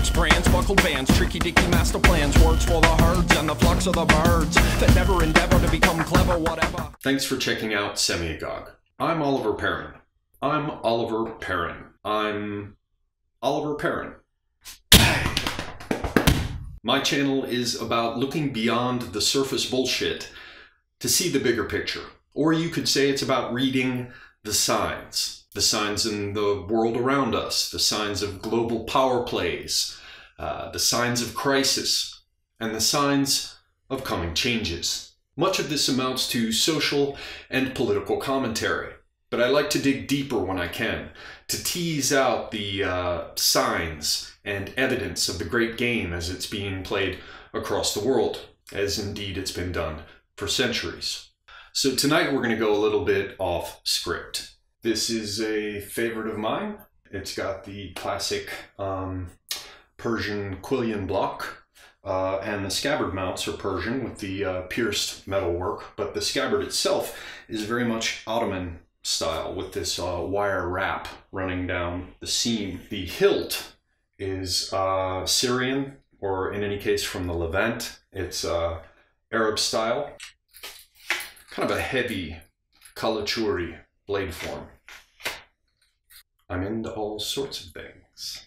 hands, brands, buckled bands, tricky dicky master plans, words for the herds and the flocks of the birds that never endeavor to become clever, whatever. Thanks for checking out Semiagog. I'm Oliver Perrin. I'm Oliver Perrin. My channel is about looking beyond the surface bullshit to see the bigger picture. Or you could say it's about reading the signs in the world around us, the signs of global power plays, the signs of crisis, and the signs of coming changes. Much of this amounts to social and political commentary, but I like to dig deeper when I can, to tease out the signs and evidence of the great game as it's being played across the world, as indeed it's been done for centuries. So tonight we're going to go a little bit off script. This is a favorite of mine. It's got the classic Persian quillion block, and the scabbard mounts are Persian with the pierced metalwork, but the scabbard itself is very much Ottoman style with this wire wrap running down the seam. The hilt is Syrian, or in any case from the Levant. It's Arab style. Kind of a heavy kalachuri blade form. I'm into all sorts of things.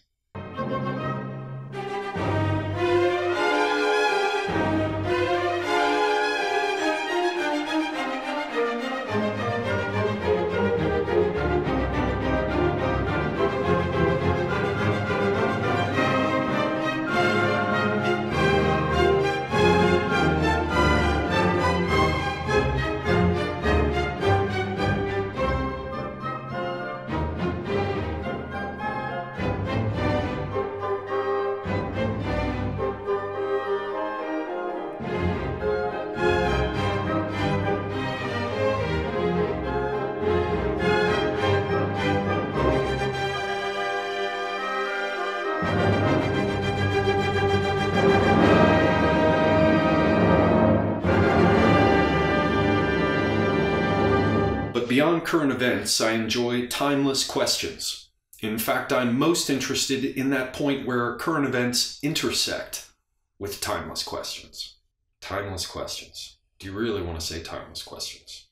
Beyond current events, I enjoy timeless questions. In fact, I'm most interested in that point where current events intersect with timeless questions. Timeless questions. Do you really want to say timeless questions?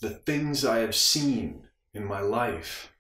The things I have seen in my life.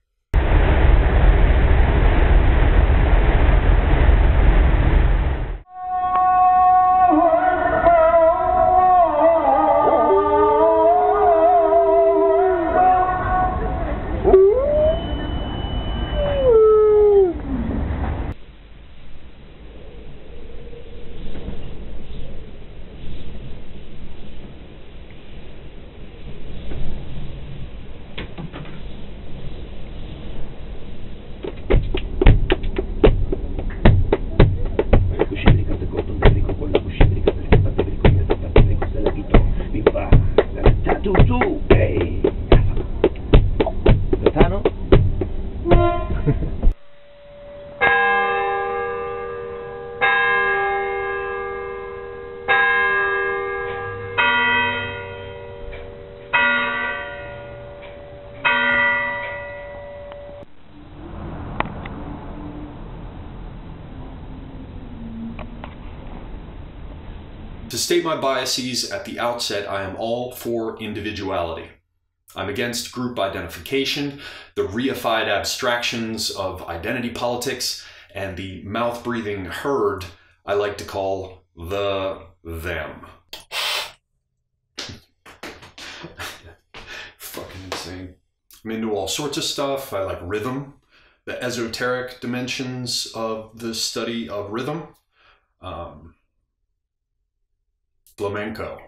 To state my biases at the outset, I am all for individuality. I'm against group identification, the reified abstractions of identity politics, and the mouth-breathing herd I like to call the them. Fucking insane. I'm into all sorts of stuff. I like rhythm, the esoteric dimensions of the study of rhythm. Flamenco.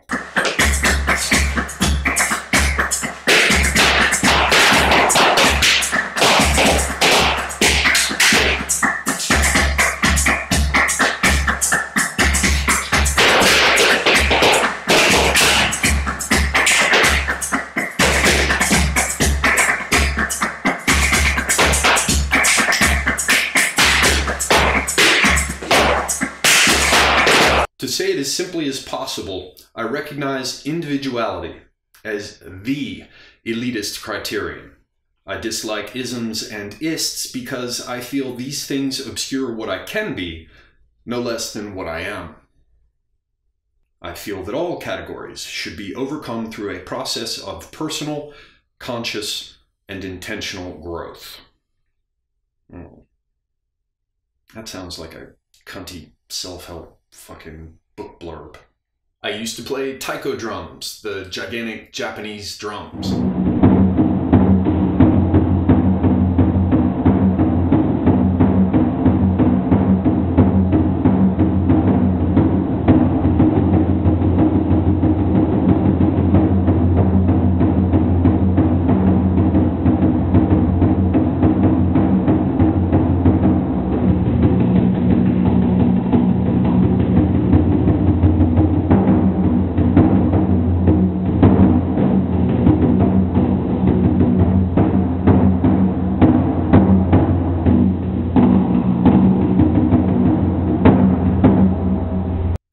To say it as simply as possible, I recognize individuality as the elitist criterion. I dislike isms and ists because I feel these things obscure what I can be, no less than what I am. I feel that all categories should be overcome through a process of personal, conscious, and intentional growth. That sounds like a cunty self-help fucking book blurb. I used to play taiko drums, the gigantic Japanese drums.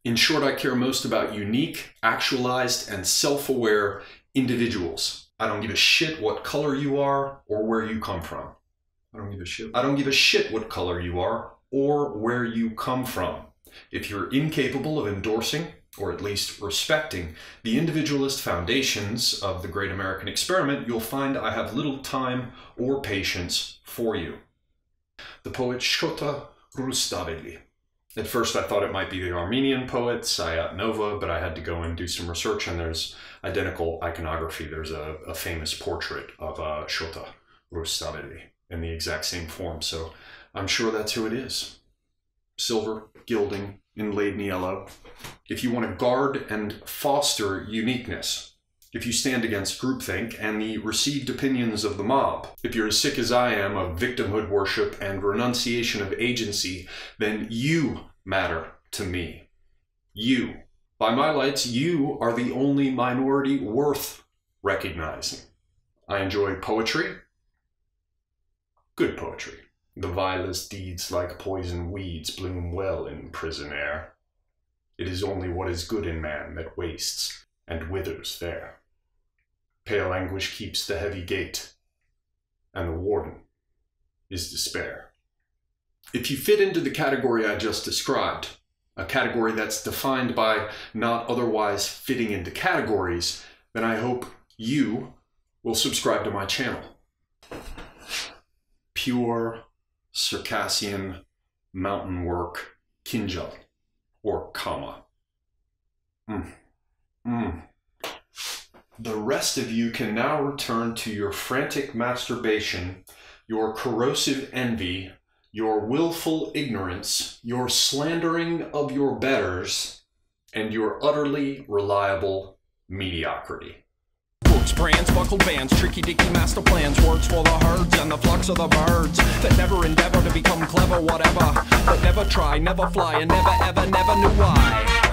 In short, I care most about unique, actualized, and self-aware individuals. I don't give a shit what color you are or where you come from. I don't give a shit what color you are or where you come from. If you're incapable of endorsing, or at least respecting, the individualist foundations of the great American experiment, you'll find I have little time or patience for you. The poet Shota Rustaveli. At first I thought it might be the Armenian poet Sayat Nova, but I had to go and do some research, and there's identical iconography. There's a famous portrait of Shota Rustaveli in the exact same form, so I'm sure that's who it is. Silver, gilding, inlaid in yellow. If you want to guard and foster uniqueness, if you stand against groupthink and the received opinions of the mob, if you're as sick as I am of victimhood worship and renunciation of agency, then you matter to me. You. By my lights, you are the only minority worth recognizing. I enjoy poetry. Good poetry. The vilest deeds like poison weeds bloom well in prison air. It is only what is good in man that wastes and withers there. Pale anguish keeps the heavy gate, and the warden is despair. If you fit into the category I just described, a category that's defined by not otherwise fitting into categories, then I hope you will subscribe to my channel. Pure Circassian mountain work Kinjal, or Kama. The rest of you can now return to your frantic masturbation, your corrosive envy, your willful ignorance, your slandering of your betters, and your utterly reliable mediocrity. Books, brands, buckled bands, tricky dicky master plans, words for the herds and the flocks of the birds that never endeavor to become clever, whatever, but never try, never fly, and never ever, never knew why.